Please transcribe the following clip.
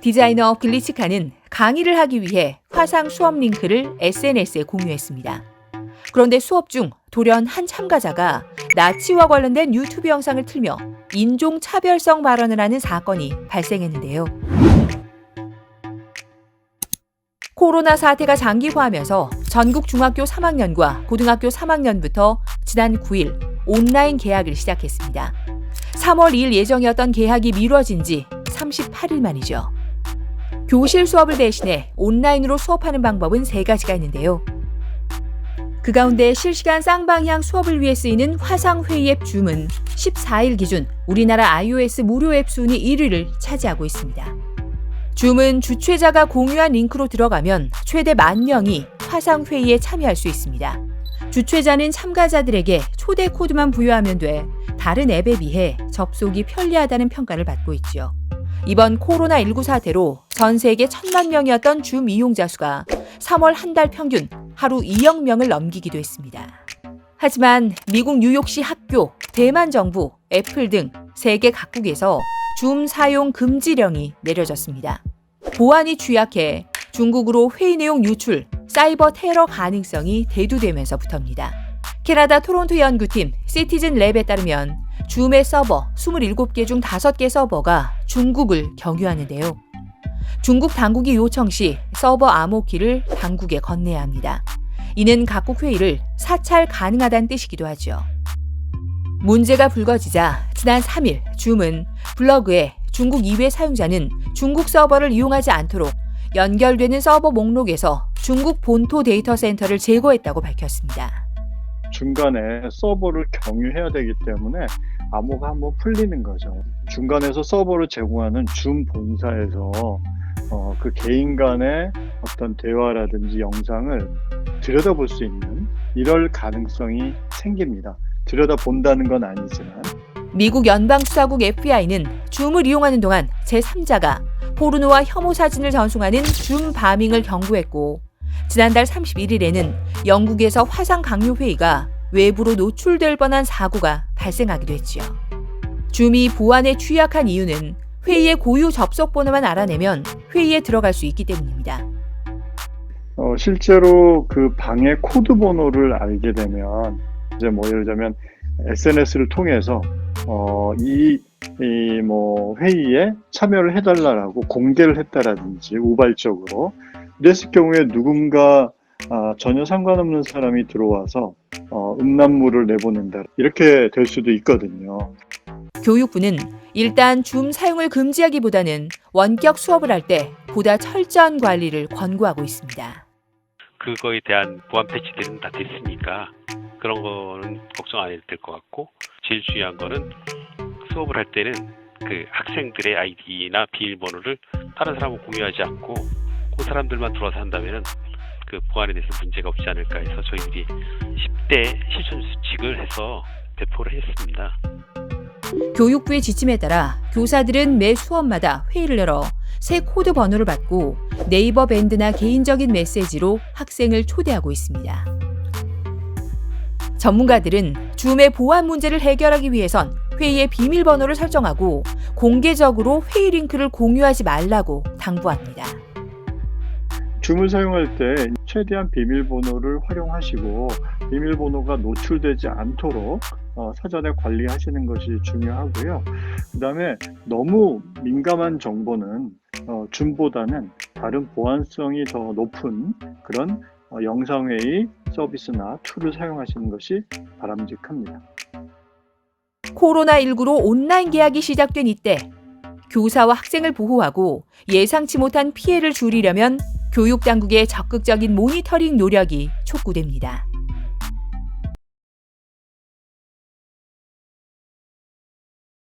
디자이너 글리츠카는 강의를 하기 위해 화상 수업 링크를 SNS에 공유했습니다. 그런데 수업 중 돌연 한 참가자가 나치와 관련된 유튜브 영상을 틀며 인종차별성 발언을 하는 사건이 발생했는데요. 코로나 사태가 장기화하면서 전국 중학교 3학년과 고등학교 3학년부터 지난 9일 온라인 개학을 시작했습니다. 3월 2일 예정이었던 개학이 미뤄진 지 38일 만이죠. 교실 수업을 대신해 온라인으로 수업하는 방법은 3가지가 있는데요. 그 가운데 실시간 쌍방향 수업을 위해 쓰이는 화상회의 앱 줌은 14일 기준 우리나라 iOS 무료 앱 순위 1위를 차지하고 있습니다. 줌은 주최자가 공유한 링크로 들어가면 최대 10,000명이 화상회의에 참여할 수 있습니다. 주최자는 참가자들에게 초대 코드만 부여하면 돼 다른 앱에 비해 접속이 편리하다는 평가를 받고 있죠. 이번 코로나19 사태로 전 세계 1,000만 명이었던 줌 이용자 수가 3월 한 달 평균 하루 2억 명을 넘기기도 했습니다. 하지만 미국 뉴욕시 학교, 대만 정부, 애플 등 세계 각국에서 줌 사용 금지령이 내려졌습니다. 보안이 취약해 중국으로 회의 내용 유출, 사이버 테러 가능성이 대두되면서부터입니다. 캐나다 토론토 연구팀 시티즌 랩에 따르면 줌의 서버 27개 중 5개 서버가 중국을 경유하는데요. 중국 당국이 요청 시 서버 암호키를 당국에 건네야 합니다. 이는 각국 회의를 사찰 가능하다는 뜻이기도 하죠. 문제가 불거지자 지난 3일 줌은 블로그에 중국 이외 사용자는 중국 서버를 이용하지 않도록 연결되는 서버 목록에서 중국 본토 데이터 센터를 제거했다고 밝혔습니다. 중간에 서버를 경유해야 되기 때문에 암호가 한번 풀리는 거죠. 중간에서 서버를 제공하는 줌 본사에서 그 개인 간의 어떤 대화라든지 영상을 들여다볼 수 있는 이럴 가능성이 생깁니다. 들여다본다는 건 아니지만. 미국 연방수사국 FBI는 줌을 이용하는 동안 제3자가 포르노와 혐오 사진을 전송하는 줌 바밍을 경고했고 지난달 31일에는 영국에서 화상 강요 회의가 외부로 노출될 뻔한 사고가 발생하기도 했지요. 줌이 보안에 취약한 이유는 회의의 고유 접속 번호만 알아내면 회의에 들어갈 수 있기 때문입니다. 실제로 그 방의 코드 번호를 알게 되면 이제 예를 들자면 SNS를 통해서 회의에 참여를 해달라고 공개를 했다라든지 우발적으로 이랬을 경우에 누군가 전혀 상관없는 사람이 들어와서 음란물을 내보낸다 이렇게 될 수도 있거든요. 교육부는 일단 줌 사용을 금지하기보다는 원격 수업을 할 때 보다 철저한 관리를 권고하고 있습니다. 그거에 대한 보안 패치들은 다 됐으니까 그런 거는 걱정 안 해도 될 것 같고 제일 중요한 거는 수업을 할 때는 그 학생들의 아이디나 비밀번호를 다른 사람과 공유하지 않고 그 사람들만 들어와서 한다면은 그 보안에 대해서 문제가 없지 않을까 해서 저희들이 10대 실천 수칙을 해서 배포를 했습니다. 교육부의 지침에 따라 교사들은 매 수업마다 회의를 열어 새 코드 번호를 받고 네이버 밴드나 개인적인 메시지로 학생을 초대하고 있습니다. 전문가들은 줌의 보안 문제를 해결하기 위해선 회의의 비밀번호를 설정하고 공개적으로 회의 링크를 공유하지 말라고 당부합니다. 줌을 사용할 때 최대한 비밀번호를 활용하시고 비밀번호가 노출되지 않도록 사전에 관리하시는 것이 중요하고요. 그 다음에 너무 민감한 정보는 줌보다는 다른 보안성이 더 높은 그런 영상회의 서비스나 툴을 사용하시는 것이 바람직합니다. 코로나19로 온라인 개학이 시작된 이때 교사와 학생을 보호하고 예상치 못한 피해를 줄이려면 교육당국의 적극적인 모니터링 노력이 촉구됩니다.